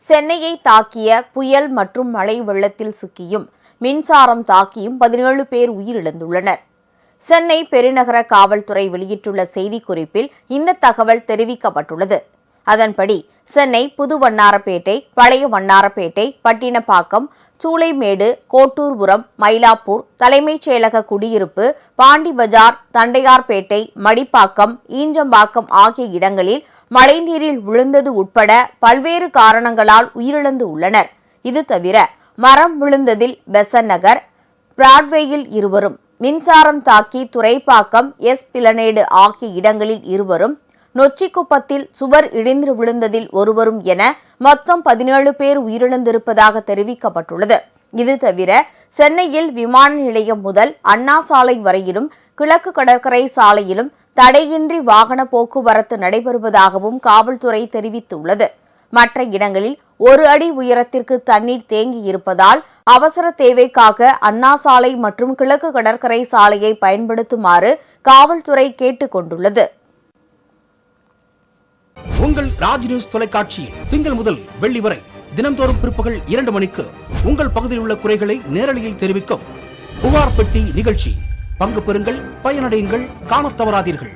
சென்னையை தாக்கிய புயல் மற்றும் மழை வெள்ளத்தில் சிக்கியும் மின்சாரம் தாக்கியும் 17 பேர் உயிரிழந்துள்ளனர். சென்னை பெருநகர காவல்துறை வெளியிட்டுள்ள செய்திக்குறிப்பில் இந்த தகவல் தெரிவிக்கப்பட்டுள்ளது. அதன்படி சென்னை புது வண்ணாரப்பேட்டை, பழைய வண்ணாரப்பேட்டை, பட்டினப்பாக்கம், சூளைமேடு, கோட்டூர்புரம், மயிலாப்பூர், தலைமைச் செயலக குடியிருப்பு, பாண்டி பஜார், தண்டையார்பேட்டை, மடிப்பாக்கம், ஈஞ்சம்பாக்கம் ஆகிய இடங்களில் மழைநீரில் விழுந்தது உட்பட பல்வேறு காரணங்களால் உயிரிழந்து உள்ளனர். இது தவிர மரம் விழுந்ததில் பெசன்ட் நகர், பிராட்வேயில் இருவரும், மின்சாரம் தாக்கி துரைப்பாக்கம், எஸ்பிளனேடு ஆகிய இடங்களில் இருவரும், நொச்சிக்குப்பத்தில் சுவர் இடிந்து விழுந்ததில் ஒருவரும் என மொத்தம் 17 பேர் உயிரிழந்திருப்பதாக தெரிவிக்கப்பட்டுள்ளது. இது தவிர சென்னையில் விமான நிலையம் முதல் அண்ணா சாலை வரையிலும் கிழக்கு கடற்கரை சாலையிலும் தடையின்றி வாகன போக்குவரத்து நடைபெறுவதாகவும் காவல்துறை தெரிவித்துள்ளது. மற்ற இடங்களில் 1 அடி உயரத்திற்கு தண்ணீர் தேங்கி இருப்பதால் அவசர தேவைக்காக அண்ணா சாலை மற்றும் கிழக்கு கடற்கரை சாலையை பயன்படுத்துமாறு காவல்துறை கேட்டுக் கொண்டுள்ளது. உங்கள் ராஜ் நியூஸ் தொலைக்காட்சியில் திங்கள் முதல் வெள்ளி வரை தினந்தோறும் பிற்பகல் 2 மணிக்கு உங்கள் பகுதியில் உள்ள குறைகளை நேரலையில் தெரிவிக்கும் புகார் பெட்டி நிகழ்ச்சி. பங்கு பெறுங்கள், பயனடையுங்கள், காணத் தவறாதீர்கள்.